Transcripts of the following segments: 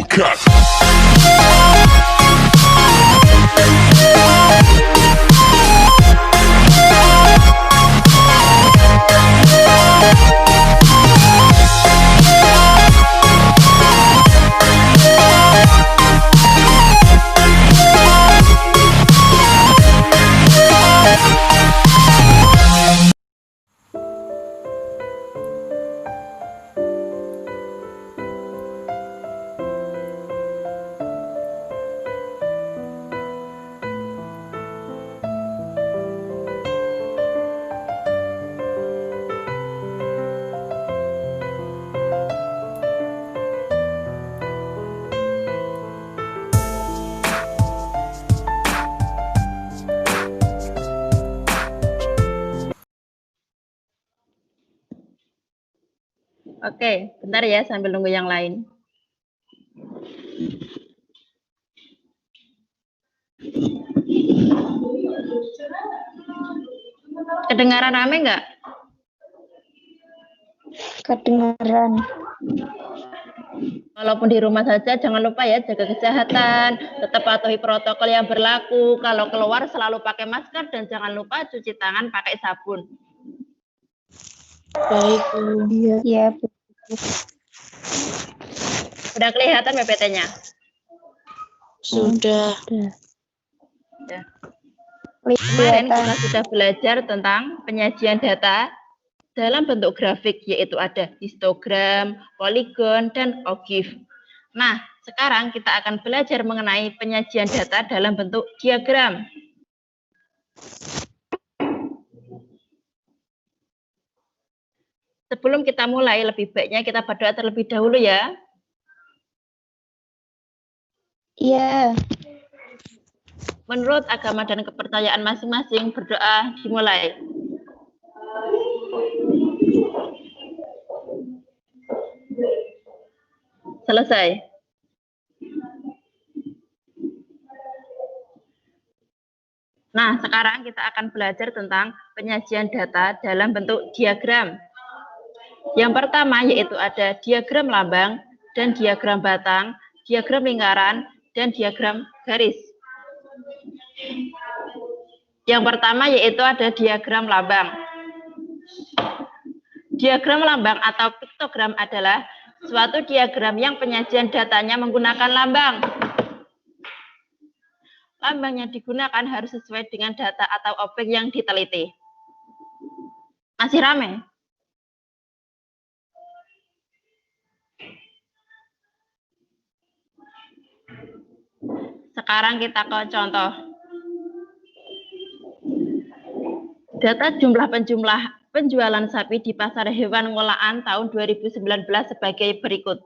cut. Oke, bentar ya sambil nunggu yang lain. Kedengaran rame nggak? Kedengaran. Walaupun di rumah saja, jangan lupa ya jaga kesehatan, tetap patuhi protokol yang berlaku. Kalau keluar selalu pakai masker dan jangan lupa cuci tangan pakai sabun. Baik, Bu. Iya, Bu. Udah kelihatan PPT-nya? Sudah. Ya. Kemarin kita sudah belajar tentang penyajian data dalam bentuk grafik, yaitu ada histogram, poligon, dan OGIF. Nah, sekarang kita akan belajar mengenai penyajian data dalam bentuk diagram. Sebelum kita mulai, lebih baiknya kita berdoa terlebih dahulu ya. Iya. Menurut agama dan kepercayaan masing-masing, berdoa dimulai. Selesai. Nah, sekarang kita akan belajar tentang penyajian data dalam bentuk diagram. Yang pertama yaitu ada diagram lambang dan diagram batang, diagram lingkaran, dan diagram garis. Yang pertama yaitu ada diagram lambang. Diagram lambang atau piktogram adalah suatu diagram yang penyajian datanya menggunakan lambang. Lambang yang digunakan harus sesuai dengan data atau objek yang diteliti. Masih ramai? Sekarang kita ke contoh. Data jumlah penjualan sapi di pasar hewan ngolaan tahun 2019 sebagai berikut.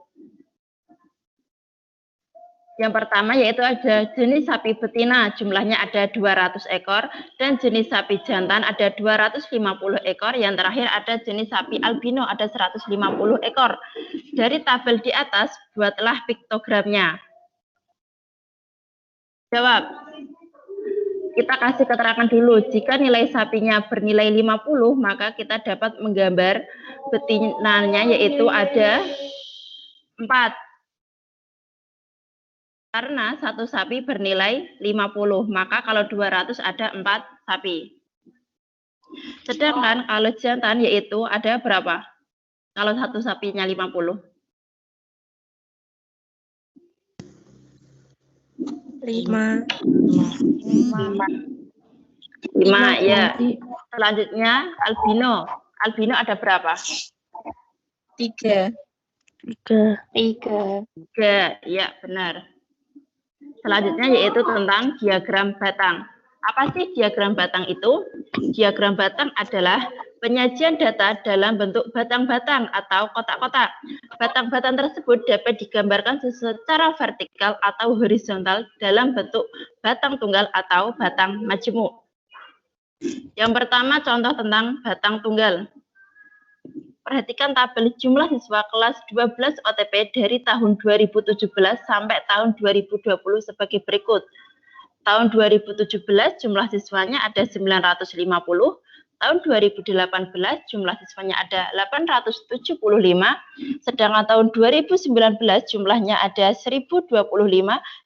Yang pertama yaitu ada jenis sapi betina, jumlahnya ada 200 ekor, dan jenis sapi jantan ada 250 ekor, yang terakhir ada jenis sapi albino ada 150 ekor. Dari tabel di atas, buatlah piktogramnya. Jawab. Kita kasih keterangan dulu, jika nilai sapinya bernilai 50, maka kita dapat menggambar betinanya yaitu ada 4. Karena satu sapi bernilai 50, maka kalau 200 ada 4 sapi. Sedangkan kalau jantan yaitu ada berapa? Kalau satu sapinya 50. 5 ya. Selanjutnya albino. Albino ada berapa? 3. Ya, benar. Selanjutnya yaitu tentang diagram batang. Apa sih diagram batang itu? Diagram batang adalah penyajian data dalam bentuk batang-batang atau kotak-kotak. Batang-batang tersebut dapat digambarkan secara vertikal atau horizontal dalam bentuk batang tunggal atau batang majemuk. Yang pertama contoh tentang batang tunggal. Perhatikan tabel jumlah siswa kelas 12 OTP dari tahun 2017 sampai tahun 2020 sebagai berikut. Tahun 2017 jumlah siswanya ada 950, Tahun 2018 jumlah siswanya ada 875, sedangkan tahun 2019 jumlahnya ada 1025,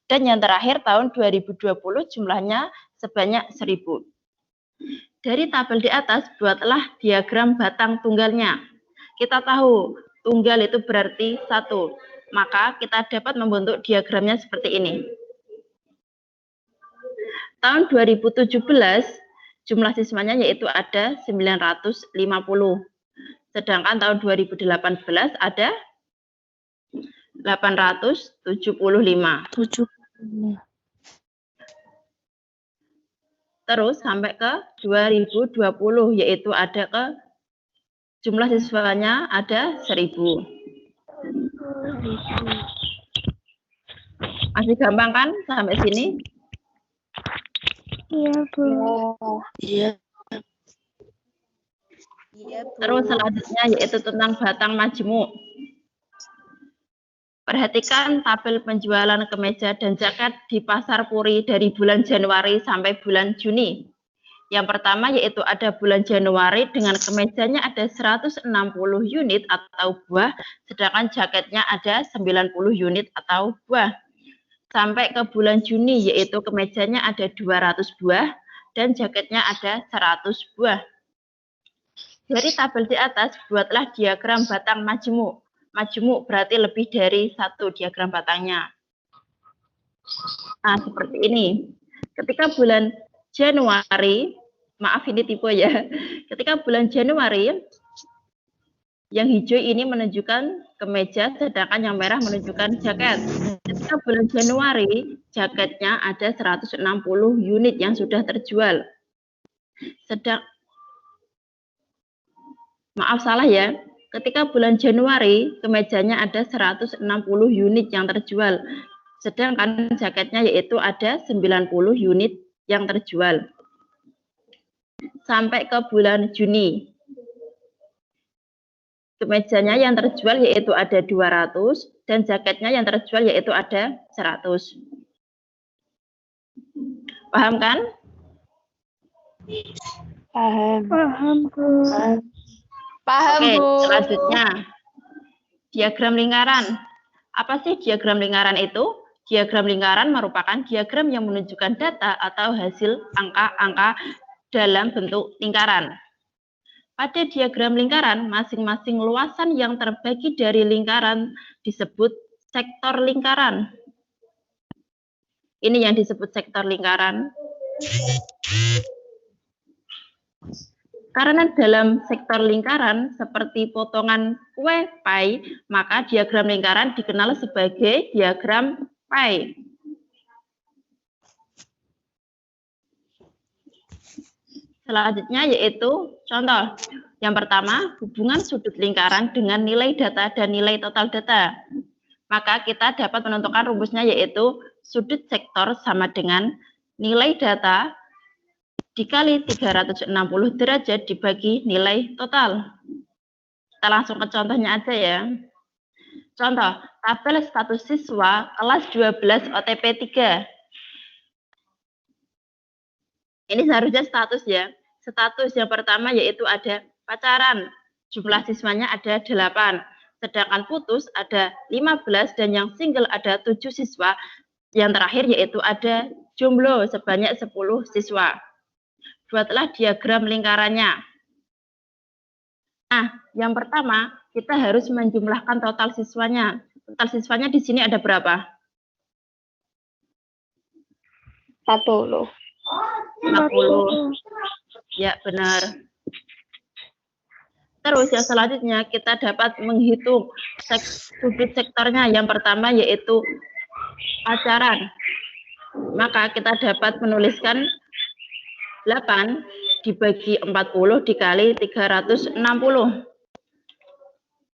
dan yang terakhir tahun 2020 jumlahnya sebanyak 1000. Dari tabel di atas, buatlah diagram batang tunggalnya. Kita tahu tunggal itu berarti 1, maka kita dapat membentuk diagramnya seperti ini. Tahun 2017 jumlah siswanya yaitu ada 950. Sedangkan tahun 2018 ada 875. Terus sampai ke 2020 yaitu ada ke jumlah siswanya ada 1000. Masih gampang kan sampai sini? Iya, Bu. Iya. Terus selanjutnya yaitu tentang batang majemuk. Perhatikan tabel penjualan kemeja dan jaket di Pasar Puri dari bulan Januari sampai bulan Juni. Yang pertama yaitu ada bulan Januari dengan kemejanya ada 160 unit atau buah, sedangkan jaketnya ada 90 unit atau buah. Sampai ke bulan Juni yaitu kemejanya ada 200 buah dan jaketnya ada 100 buah. Dari tabel di atas buatlah diagram batang majemuk. Majemuk berarti lebih dari 1 diagram batangnya. Nah, seperti ini. Ketika bulan Januari, maaf ini tipe ya. Ketika bulan Januari, yang hijau ini menunjukkan kemeja, sedangkan yang merah menunjukkan jaket. Ketika bulan Januari, jaketnya ada 160 unit yang sudah terjual. Maaf salah ya. Ketika bulan Januari, kemejanya ada 160 unit yang terjual. Sedangkan jaketnya yaitu ada 90 unit yang terjual. Sampai ke bulan Juni. Kemejanya yang terjual yaitu ada 200 dan jaketnya yang terjual yaitu ada 100. Paham kan? Paham. Paham, Bu. Paham, Oke, Bu. selanjutnya diagram lingkaran. Apa sih diagram lingkaran itu? Diagram lingkaran merupakan diagram yang menunjukkan data atau hasil angka-angka dalam bentuk lingkaran. Pada diagram lingkaran, masing-masing luasan yang terbagi dari lingkaran disebut sektor lingkaran. Ini yang disebut sektor lingkaran. Karena dalam sektor lingkaran, seperti potongan kue pai, maka diagram lingkaran dikenal sebagai diagram pai. Selanjutnya yaitu contoh. Yang pertama, hubungan sudut lingkaran dengan nilai data dan nilai total data. Maka kita dapat menentukan rumusnya yaitu sudut sektor sama dengan nilai data dikali 360 derajat dibagi nilai total. Kita langsung ke contohnya aja ya. Contoh, tabel status siswa kelas 12 OTP 3. Ini seharusnya status ya. Status yang pertama yaitu ada pacaran. Jumlah siswanya ada 8. Sedangkan putus ada 15 dan yang single ada 7 siswa. Yang terakhir yaitu ada jomblo sebanyak 10 siswa. Buatlah diagram lingkarannya. Nah, yang pertama kita harus menjumlahkan total siswanya. Total siswanya di sini ada berapa? 40. 50. Ya, benar. Terus yang selanjutnya kita dapat menghitung sudut sektornya. Yang pertama yaitu pacaran. Maka kita dapat menuliskan 8 dibagi 40 dikali 360.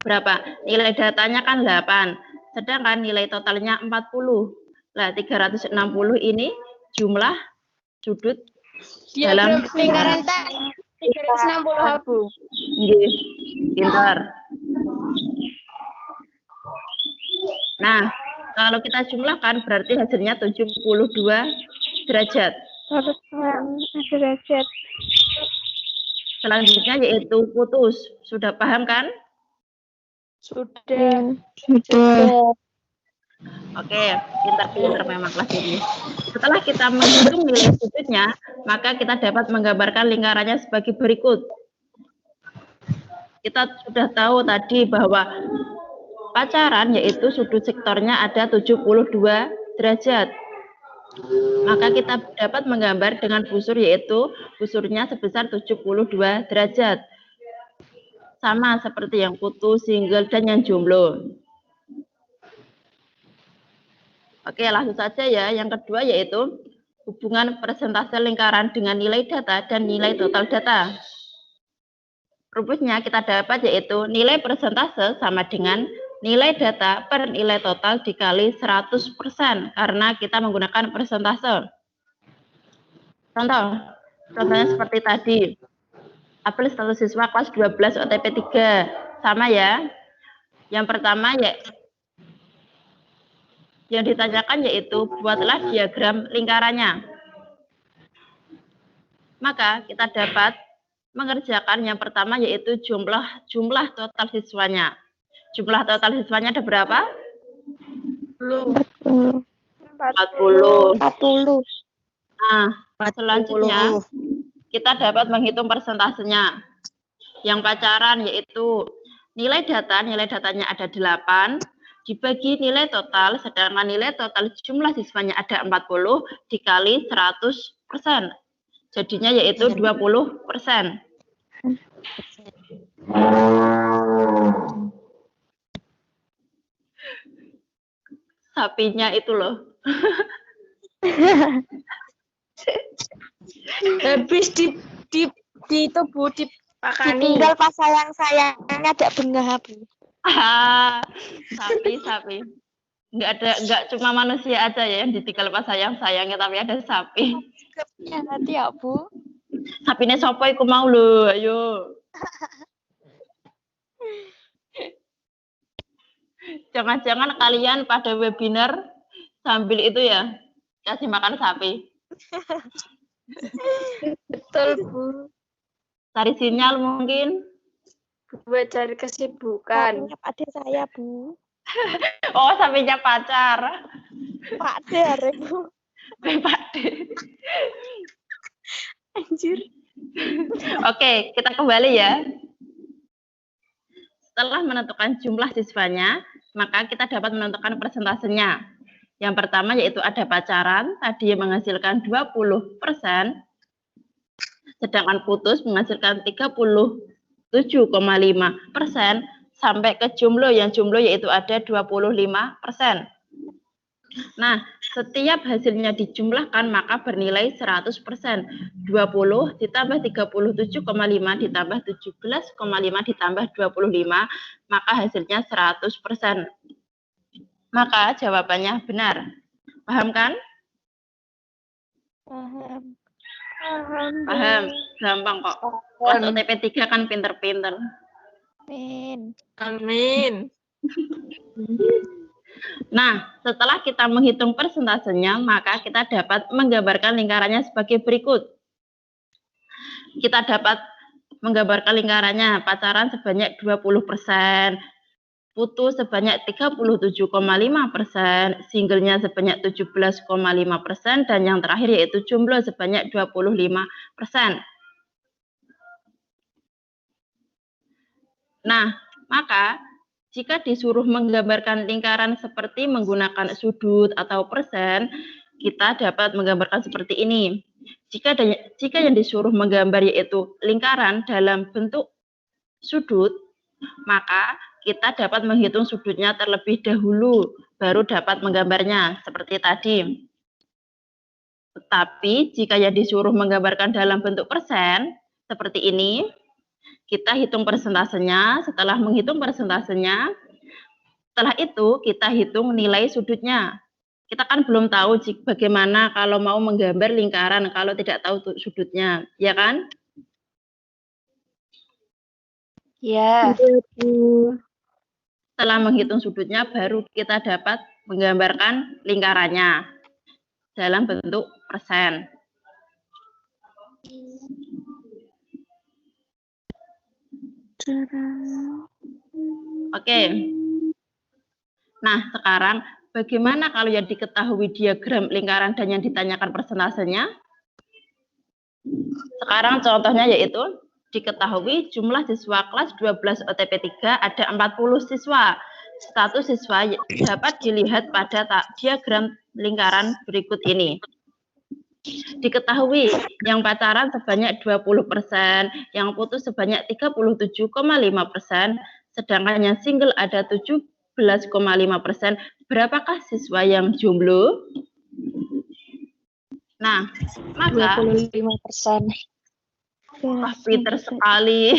Berapa? Nilai datanya kan 8. Sedangkan nilai totalnya 40. Nah, 360 ini jumlah sudut dalam lingkaran 360 Bu. Nggih, pintar. Nah, kalau kita jumlahkan berarti hasilnya 72 derajat. Derajat. Selanjutnya yaitu putus. Sudah paham kan? Sudah. Sudah. Oke, pintar-pintar memang kelas ini. Setelah kita menghitung nilai sudutnya, maka kita dapat menggambarkan lingkarannya sebagai berikut. Kita sudah tahu tadi bahwa pacaran yaitu sudut sektornya ada 72 derajat. Maka kita dapat menggambar dengan busur yaitu busurnya sebesar 72 derajat. Sama seperti yang putus, single, dan yang jomblo. Oke, langsung saja ya. Yang kedua yaitu hubungan persentase lingkaran dengan nilai data dan nilai total data. Rumusnya kita dapat yaitu nilai persentase sama dengan nilai data per nilai total dikali 100% karena kita menggunakan persentase. Contohnya seperti tadi. Apel status siswa kelas 12 OTP 3. Sama ya. Yang pertama ya yang ditanyakan yaitu buatlah diagram lingkarannya. Maka kita dapat mengerjakan yang pertama yaitu jumlah total siswanya. Jumlah total siswanya ada berapa? 40. 40. Nah, 40. selanjutnya kita dapat menghitung persentasenya. Yang pacaran yaitu nilai datanya ada 8. Dibagi nilai total, sedangkan nilai total jumlah siswanya ada 40 dikali 100%. Jadinya yaitu 20%. Sapinya itu loh. Habis di itu Bu dipakani. Ditinggal pas sayang-sayangnya ada bengah, Bu. Sapi. Enggak cuma manusia aja ya yang ditinggal pas sayangnya, tapi ada sapi. Ya, nanti ya, Bu. Sapine sopo iku mau lho, ayo. Jangan-jangan kalian pada webinar sambil itu ya kasih makan sapi. Betul Bu. Cari sinyal mungkin. Buat cari kesibukan. Pak De saya, Bu. Oh, sapinya pacar. Pak De, are, Bu. Pak De. Anjir. Oke, kita kembali ya. Setelah menentukan jumlah siswanya, maka kita dapat menentukan persentasenya. Yang pertama yaitu ada pacaran, tadi yang menghasilkan 20%, sedangkan putus menghasilkan 37,5%, sampai ke jomblo, yang jomblo yaitu ada 25%. Nah, setiap hasilnya dijumlahkan maka bernilai 100%. 20 ditambah 37,5 ditambah 17,5 ditambah 25, maka hasilnya 100%. Maka jawabannya benar. Paham kan? Paham. Gampang kok. Kelas OTP 3 kan pinter-pinter. Amin. Nah, setelah kita menghitung persentasenya, maka kita dapat menggambarkan lingkarannya sebagai berikut. Kita dapat menggambarkan lingkarannya, pacaran sebanyak 20%, putus sebanyak 37,5%, singlenya sebanyak 17,5%, dan yang terakhir yaitu jomblo sebanyak 25%. Nah, maka jika disuruh menggambarkan lingkaran seperti menggunakan sudut atau persen, kita dapat menggambarkan seperti ini. Jika yang disuruh menggambar yaitu lingkaran dalam bentuk sudut, maka kita dapat menghitung sudutnya terlebih dahulu, baru dapat menggambarnya, seperti tadi. Tetapi jika yang disuruh menggambarkan dalam bentuk persen, seperti ini, kita hitung persentasenya. Setelah menghitung persentasenya, setelah itu kita hitung nilai sudutnya. Kita kan belum tahu bagaimana kalau mau menggambar lingkaran kalau tidak tahu sudutnya, ya kan? Ya. Setelah menghitung sudutnya, baru kita dapat menggambarkan lingkarannya dalam bentuk persen. Oke. Nah, sekarang bagaimana kalau yang diketahui diagram lingkaran dan yang ditanyakan persentasenya? Sekarang contohnya yaitu diketahui jumlah siswa kelas 12 OTP 3 ada 40 siswa. Status siswa dapat dilihat pada diagram lingkaran berikut ini. Diketahui yang pacaran sebanyak 20%, yang putus sebanyak 37,5%, sedangkan yang single ada 17,5%. Berapakah siswa yang jomblo? Nah, maka 25%. wah, pinter sekali.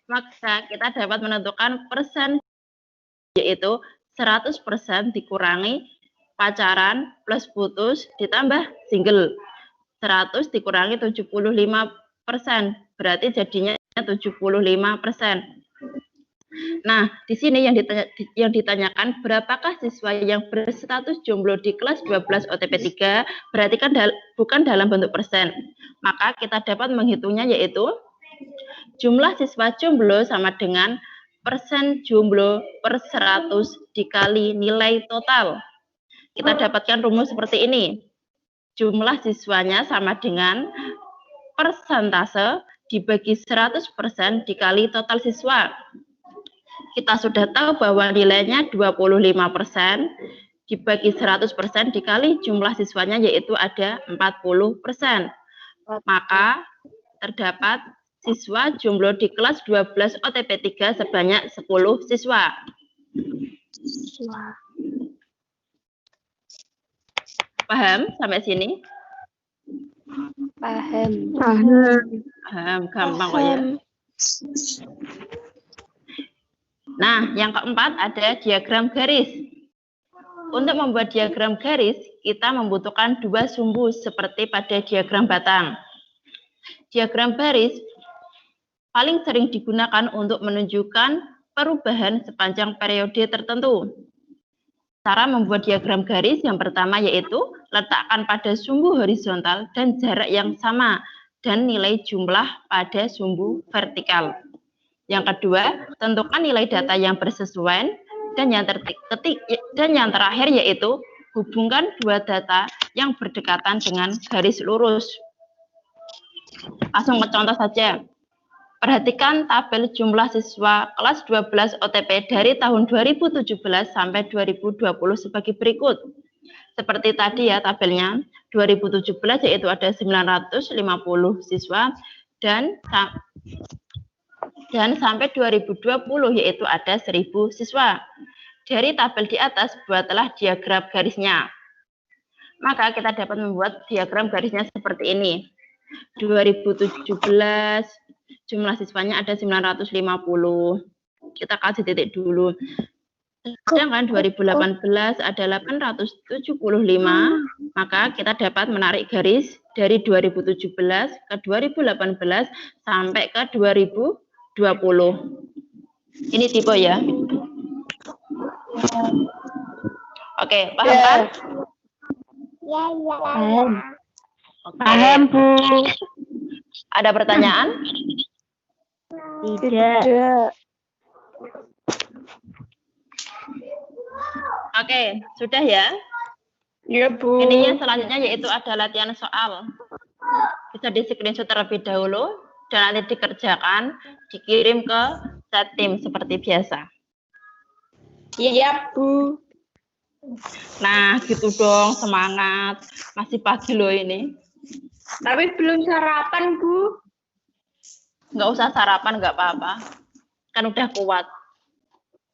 Maka kita dapat menentukan persen, yaitu 100% dikurangi pacaran plus putus ditambah single. 100 dikurangi 75%, berarti jadinya 75%. Nah, di sini yang ditanyakan berapakah siswa yang berstatus jomblo di kelas 12 OTP 3, berarti kan bukan dalam bentuk persen. Maka kita dapat menghitungnya yaitu jumlah siswa jomblo sama dengan persen jomblo per 100 dikali nilai total. Kita dapatkan rumus seperti ini. Jumlah siswanya sama dengan persentase dibagi 100% dikali total siswa. Kita sudah tahu bahwa nilainya 25% dibagi 100% dikali jumlah siswanya yaitu ada 40%. Maka terdapat siswa jomblo di kelas 12 OTP 3 sebanyak 10 siswa. Paham sampai sini? Paham. Paham, gampang kok ya. Nah, yang keempat ada diagram garis. Untuk membuat diagram garis, kita membutuhkan dua sumbu seperti pada diagram batang. Diagram garis paling sering digunakan untuk menunjukkan perubahan sepanjang periode tertentu. Cara membuat diagram garis yang pertama yaitu letakkan pada sumbu horizontal dan jarak yang sama dan nilai jumlah pada sumbu vertikal. Yang kedua, tentukan nilai data yang bersesuaian dan yang terakhir yaitu hubungkan dua data yang berdekatan dengan garis lurus. Langsung ke contoh saja. Perhatikan tabel jumlah siswa kelas 12 OTP dari tahun 2017 sampai 2020 sebagai berikut. Seperti tadi ya tabelnya, 2017 yaitu ada 950 siswa dan sampai 2020 yaitu ada 1000 siswa. Dari tabel di atas buatlah diagram garisnya. Maka kita dapat membuat diagram garisnya seperti ini. 2017 jumlah siswanya ada 950. Kita kasih titik dulu. Sedangkan 2018 ada 875, maka kita dapat menarik garis dari 2017 ke 2018 sampai ke 2020. Ini tipe ya. Oke, paham kan? Ya. Paham. Paham, Bu. Ada pertanyaan? Tidak. Oke, sudah ya? Iya, Bu. Ini yang selanjutnya yaitu ada latihan soal. Bisa di screenshot terlebih dahulu dan nanti dikerjakan, dikirim ke chat tim seperti biasa. Iya, Bu. Nah, gitu dong, semangat. Masih pagi loh ini. Tapi belum sarapan, Bu. Nggak usah sarapan, nggak apa-apa. Kan udah kuat.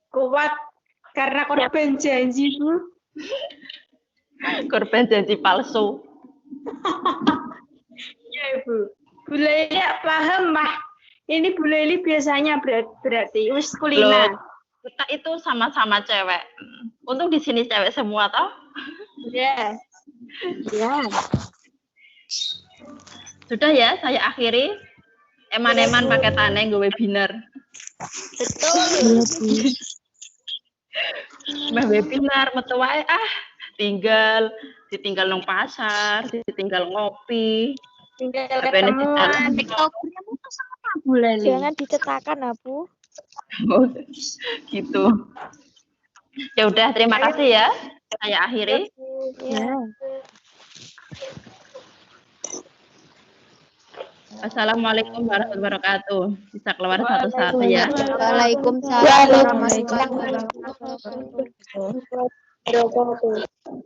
Kuat karena korban janji, Bu. Korban janji palsu. Iya, Bu. Bu Leli paham, Mah. Ini Bu Leli biasanya berarti wis kuliner. Kita itu sama-sama cewek. Untung di sini cewek semua, toh? Iya. Ya. Sudah ya, saya akhiri. Eman-eman pakai taneng gue webinar. Betul. Meh webinar metu wae ditinggal nang pasar, ditinggal ngopi. Tinggal HP-nya ketemuan. Tiktokermu itu sama Bu Leli. Jangan dicetakan, Bu. Oh, gitu. Ya udah, terima kasih ya. Saya akhiri. Ya. Assalamualaikum warahmatullahi wabarakatuh. Bisa keluar satu-satu ya. Waalaikumsalam warahmatullahi wabarakatuh. Wabarakatuh.